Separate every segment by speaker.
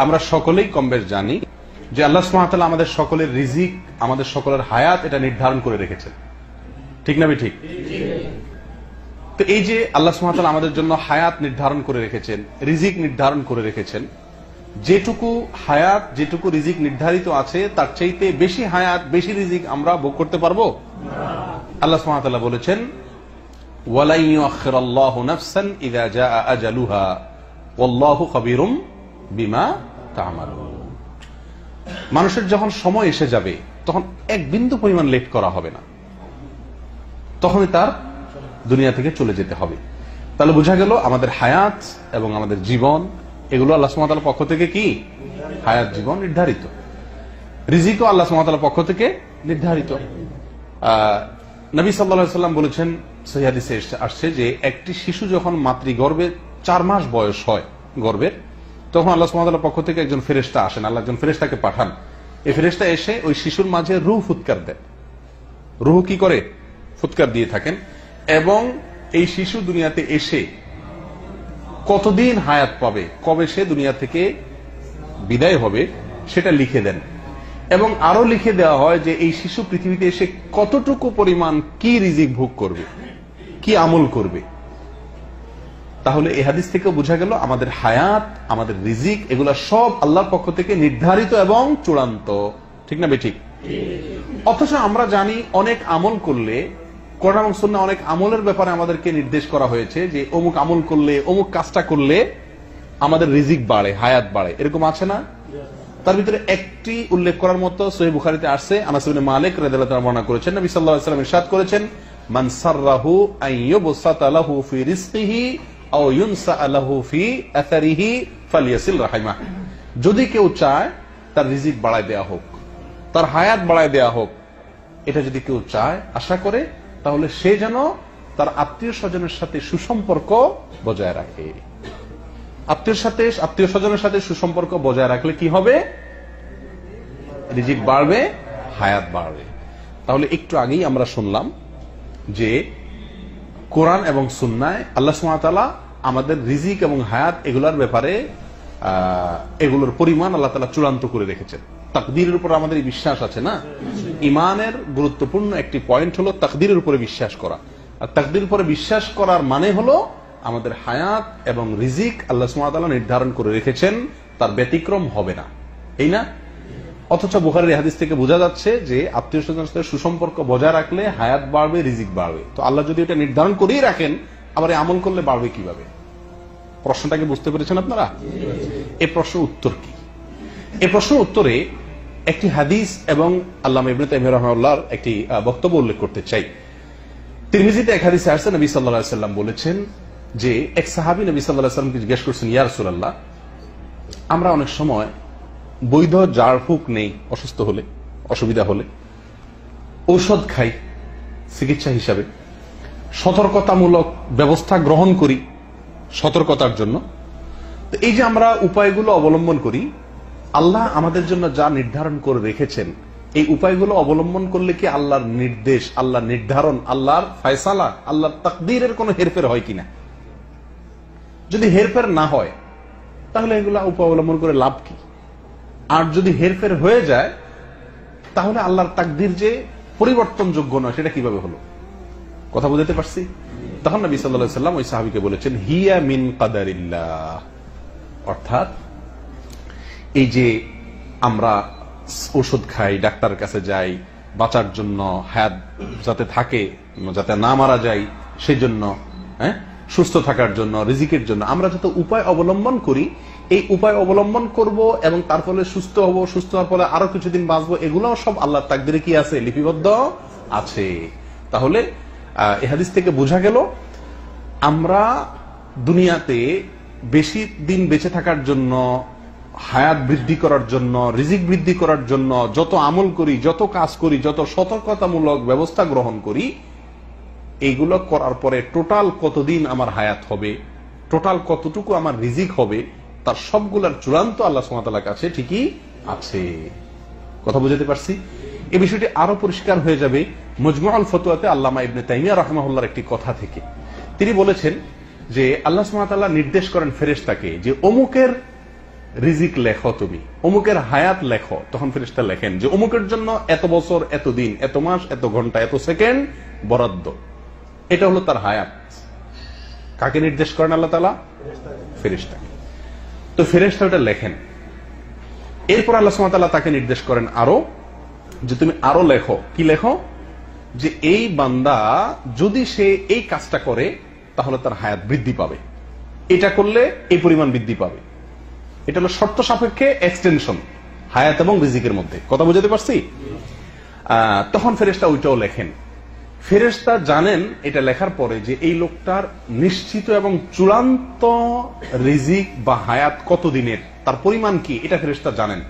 Speaker 1: আমরা সকলেই কমবেশ জানি যে আল্লাহ সুবহানাহু ওয়া তাআলা আমাদের সকলের রিজিক, আমাদের সকলের হায়াত এটা নির্ধারণ করে রেখেছেন। ঠিক না ঠিক? তো এই যে আল্লাহ সুবহানাহু ওয়া তাআলা আমাদের জন্য হায়াত নির্ধারণ করে রেখেছেন, রিজিক নির্ধারণ করে রেখেছেন, যেটুকু হায়াত, যেটুকু রিজিক নির্ধারিত আছে তার চাইতে বেশি হায়াত, বেশি রিজিক আমরা ভোগ করতে পারবো না। আল্লাহ সুবহানাহু ওয়া তাআলা বলেছেন, ওয়ালা ইউআখিরুল্লাহু নাফসান ইযা জাআ আজালুহা ওয়াল্লাহু খাবীরুম বিমা তা'মালুন। মানুষের যখন সময় এসে যাবে তখন এক বিন্দু পরিমাণ লেট করা হবে না, তখনই তার দুনিয়া থেকে চলে যেতে হবে। তাহলে বোঝা গেল আমাদের হায়াত এবং আমাদের জীবন এগুলো আল্লাহ সুবহানাহু ওয়া তাআলার পক্ষ থেকে কি হায়াত, জীবন নির্ধারিত। রিজিকও আল্লাহ সুবহানাহু ওয়া তাআলার পক্ষ থেকে নির্ধারিত। নবী সাল্লাল্লাহু আলাইহি ওয়াসাল্লাম বলেছেন, সহিহ হাদিসে আসছে যে একটি শিশু যখন মাতৃগর্ভে 4 মাস বয়স হয় গর্ভের, তখন আল্লাহ সুবহানাহু ওয়া তাআলার পক্ষ থেকে একজন ফেরেশতা আসেন, আল্লাহ একজন ফেরেশতাকে পাঠান। এই ফেরেশতা এসে ওই শিশুর মাঝে রূহ ফুৎকার দেন। রূহ কি করে? ফুৎকার দিয়ে থাকেন। এবং এই শিশু দুনিয়াতে এসে কতদিন হায়াত পাবে, কবে সে দুনিয়া থেকে বিদায় হবে সেটা লিখে দেন। এবং আরো লিখে দেওয়া হয় যে এই শিশু পৃথিবীতে এসে কতটুকু পরিমাণ কি রিজিক ভোগ করবে, কি আমল করবে। তাহলে এই হাদিস থেকে বোঝা গেল আমাদের হায়াত, আমাদের রিজিক এগুলা সব আল্লাহর পক্ষ থেকে নির্ধারিত এবং চূড়ান্ত। ঠিক না বেঠিক? অথচ আমরা জানি অনেক আমল করলে, কোরআন এবং সুন্নাহ অনেক আমলের ব্যাপারে আমাদেরকে নির্দেশ করা হয়েছে যে অমুক আমল করলে, অমুক কাজটা করলে আমাদের রিজিক বাড়ে, হায়াত বাড়ে। এরকম আছে না? তার ভিতরে একটি উল্লেখ করার মতো সহিহ বুখারীতে আসছে, আনাস ইবনে মালিক রাদিয়াল্লাহু তাআলা বর্ণনা করেছেন, নবী সাল্লাল্লাহু আলাইহি ওয়াসাল্লাম ইরশাদ করেছেন, মান সাররাহু আন ইউবসাতা লাহু ফি রিজকিহি আও ইউনসা লাহু ফি আসারিহি ফালিয়াসিল রাহিমাহ। যদি কেউ চায় তার রিজিক বাড়ায় দেয়া হোক, তার হায়াত বাড়ায় দেয়া হোক, এটা যদি কেউ চায়, আশা করে, তাহলে সে যেন তার আত্মীয় স্বজনের সাথে সুসম্পর্ক বজায় রাখে। আত্মীয় স্বজনের সাথে সুসম্পর্ক বজায় রাখলে কি হবে? রিজিক বাড়বে, হায়াত বাড়বে। তাহলে একটু আগেই আমরা শুনলাম যে কোরআন এবং সুন্নায় আল্লাহ সুবহানাহু ওয়া তাআলা আমাদের রিজিক এবং হায়াত এগুলোর ব্যাপারে এগুলোর পরিমাণ আল্লাহ তাআলা চূড়ান্ত করে রেখেছেন। তাকদীরের উপর আমাদের বিশ্বাস আছে না? ঈমানের গুরুত্বপূর্ণ একটি পয়েন্ট হলো তাকদীরের উপরে বিশ্বাস করা। আর তাকদীরের উপরে বিশ্বাস করার মানে হলো আমাদের হায়াত এবং রিজিক আল্লাহ সুবহানাহু ওয়া তাআলা নির্ধারণ করে রেখেছেন, তার ব্যতিক্রম হবে না, এই না? অথচ বুখারীর হাদিস থেকে বোঝা যাচ্ছে যে আত্মীয় স্বজনের সাথে সুসম্পর্ক বজায় রাখলে হায়াত বাড়বে, রিজিক বাড়বে। তো আল্লাহ যদি এটা নির্ধারণ করেই রাখেন, আবার আমল করলে বাড়বে কিভাবে? প্রশ্নটাকে বুঝতে পেরেছেন আপনারা? এই প্রশ্নের উত্তর কি? এই প্রশ্নের উত্তরে একটি হাদিস এবং আল্লামা ইবনে তাইমিয়া রাহিমাহুল্লাহর একটি বক্তব্য উল্লেখ করতে চাই। তিরমিজিতে এক হাদিসে আসছে, নবী সাল্লাল্লাহু আলাইহি ওয়াসাল্লাম বলেছেন যে এক সাহাবী নবী সাল্লাল্লাহু আলাইহি ওয়াসাল্লামকে জিজ্ঞেস করছেন, ইয়া রাসূলুল্লাহ, আমরা অনেক সময় বৈধ ঝাড়ফুঁক নেই, অসুস্থ হলে, অসুবিধা হলে, ঔষধ খাই চিকিৎসা হিসাবে, সতর্কতামূলক ব্যবস্থা গ্রহণ করি সতর্কতার জন্য। তো এই যে আমরা উপায়গুলো অবলম্বন করি, আল্লাহ আমাদের জন্য যা নির্ধারণ করে রেখেছেন, এই উপায়গুলো অবলম্বন করলে কি আল্লাহর নির্দেশ, আল্লাহর নির্ধারণ, আল্লাহর ফয়সালা, আল্লাহর তাকদীরের কোনো হেরফের হয় কিনা? যদি হেরফের না হয় তাহলে এগুলা উপায় অবলম্বন করে লাভ কি? আর যদি হেরফের হয়ে যায় তাহলে আল্লাহর তাকদীর যে পরিবর্তনযোগ্য নয়, সেটা কিভাবে হলো? কথা বুঝতে পারছি? তখন নবী সাল্লাল্লাহু আলাইহি ওয়াসাল্লাম ওই সাহাবীকে বলেছেন, হিয়া মিন কাদারিল্লাহ। অর্থাৎ এই যে আমরা ওষুধ খাই, ডাক্তারের কাছে যাই বাঁচার জন্য, হায়াত যাতে থাকে, যাতে না মারা যায় সেই জন্য, সুস্থ থাকার জন্য, রিজিকের জন্য আমরা যত উপায় অবলম্বন করি, এই উপায় অবলম্বন করব এবং তার ফলে সুস্থ হব, সুস্থ হওয়ার ফলে আরো কিছুদিন বাঁচবো, এগুলো সব আল্লাহর তাকদীরে কি আছে? লিপিবদ্ধ আছে। তাহলে এই হাদিস থেকে বোঝা গেল আমরা দুনিয়াতে বেশি দিন বেঁচে থাকার জন্য, হায়াত বৃদ্ধি করার জন্য, রিজিক বৃদ্ধি করার জন্য যত আমল করি, যত কাজ করি, যত সতর্কতামূলক ব্যবস্থা গ্রহণ করি, এইগুলো করার পরে টোটাল কতদিন আমার হায়াত হবে, টোটাল কতটুকু আমার রিজিক হবে, তার সবগুলার চূড়ান্ত আল্লাহ সুবহানাহু ওয়া তাআলার কাছে ঠিকই আছে। কথা বুঝতে পারছি? এই বিষয়টি আরো পরিষ্কার হয়ে যাবে মজমুউল ফতোয়াতে আল্লামা ইবনে তাইমিয়া রাহিমাহুল্লাহর একটি কথা থেকে। তিনি বলেছেন যে আল্লাহ সুবহানাহু ওয়া তাআলা নির্দেশ করেন ফেরেশতাকে যে অমুকের রিজিক লেখো, তুমি অমুকের হায়াত লেখো, তখন ফেরেশতা লেখেন যে অমুকের জন্য এত বছর, এত দিন, এত মাস, এত ঘন্টা, এত সেকেন্ড বরাদ্দ। এটা হলো তার হায়াত। কাকে নির্দেশ করেন আল্লাহ তাআলা? ফেরেশতাকে। তো ফেরেশতা ওটা লেখেন। এরপর আল্লাহ সুবহানাহু ওয়া তাআলা তাকে নির্দেশ করেন আরো, যে তুমি আরো লেখো। কি লেখো? যে এই বান্দা যদি সে এই কাজটা করে তাহলে তার হায়াত বৃদ্ধি পাবে, এটা করলে এই পরিমাণ বৃদ্ধি পাবে। এটা হলো শর্ত সাপেক্ষে এক্সটেনশন হায়াত এবং রিজিকের মধ্যে। কথা বুঝাতে পারছি? তখন ফেরেশতা ওইটাও লেখেন। ফেরেশতা জানেন এটা লেখার পরে যে এই লোকটার নিশ্চিত এবং চূড়ান্ত রিজিক বা হায়াত কত দিনের, তার পরিমাণ কি, এটা ফেরেশতা জানেন।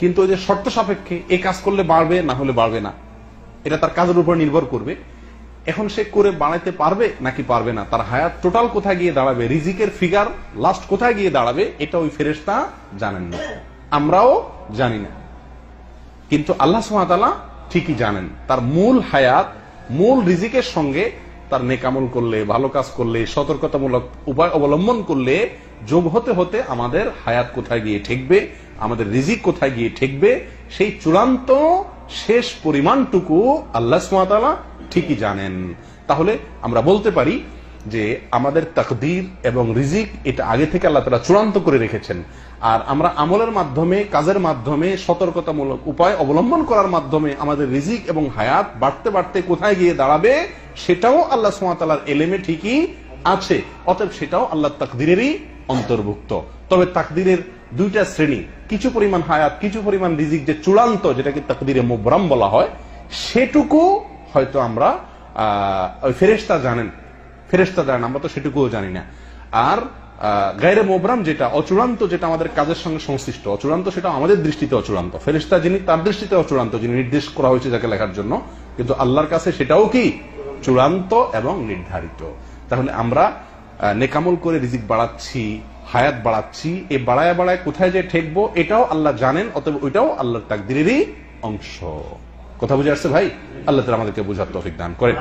Speaker 1: কিন্তু ওই যে শর্ত সাপেক্ষে এই কাজ করলে বাড়বে, না হলে বাড়বে না, এটা তার কাজের উপর নির্ভর করবে। এখন সে করে বাড়াইতে পারবে নাকি পারবে না, তার হায়াত টোটাল কোথায় গিয়ে দাঁড়াবে, রিজিকের ফিগার লাস্ট কোথায় গিয়ে দাঁড়াবে, এটা ওই ফেরেশতা জানেন না, আমরাও জানি না। কিন্তু আল্লাহ সুবহানাহু ওয়া তাআলা ঠিকই জানেন। তার মূল হায়াত, মূল রিজিকের সঙ্গে তার নেকামল করলে, ভালো কাজ করলে, সতর্কতামূলক উপায় অবলম্বন করলে যোগ হতে হতে আমাদের হায়াত কোথায় গিয়ে ঠেকবে, আমাদের রিজিক কোথায় গিয়ে ঠেকবে, সেই চূড়ান্ত শেষ পরিমাণটুকু আল্লাহ সুবহানাহু ওয়া তাআলা ঠিকই জানেন। তাহলে আমরা বলতে পারি যে আমাদের তাকদীর এবং রিজিক এটা আগে থেকে আল্লাহ তাআলা চূড়ান্ত করে রেখেছেন। আর আমরা আমলের মাধ্যমে, কাজের মাধ্যমে, সতর্কতামূলক উপায় অবলম্বন করার মাধ্যমে আমাদের রিজিক এবং হায়াত বাড়তে বাড়তে কোথায় গিয়ে দাঁড়াবে সেটাও আল্লাহ সুবহানাহু ওয়া তাআলার ইলমে ঠিকই আছে। অতএব সেটাও আল্লাহর তাকদীরেরই অন্তর্ভুক্ত। তবে তাকদীরের দুইটা শ্রেণী, কিছু পরিমাণ হায়াত, কিছু পরিমাণ রিজিক যে চূড়ান্ত, যেটাকে তাকদীরে মুবরাম বলা হয়, সেটুকু হয়তো আমরা ওই ফেরেশতা জানেন, আমরা তো সেটুকুও জানি না। আর গায়রে মুবরাম যেটা অচূড়ান্ত, যেটা আমাদের কাজের সঙ্গে সংশ্লিষ্ট, অচূড়ান্ত, সেটা আমাদের দৃষ্টিতে অচূড়ান্ত। ফেরেশতা যিনি, তার দৃষ্টিতে অচূড়ান্ত, যিনি নির্দেশ করা হয়েছে যাকে লেখার জন্য, কিন্তু আল্লাহর কাছে সেটাও কি চূড়ান্ত এবং নির্ধারিত। তাহলে আমরা নেকামল করে রিজিক বাড়াচ্ছি, হায়াত বাড়াচ্ছি, এই বাড়ায় বাড়ায় কোথায় যে ঠেকবো এটাও আল্লাহ জানেন। অতএব ওইটাও আল্লাহর তাকদীরেরই অংশ। কথা বুঝে আসছে ভাই? আল্লাহ তাআলা আমাদেরকে বুঝার তৌফিক দান করেন।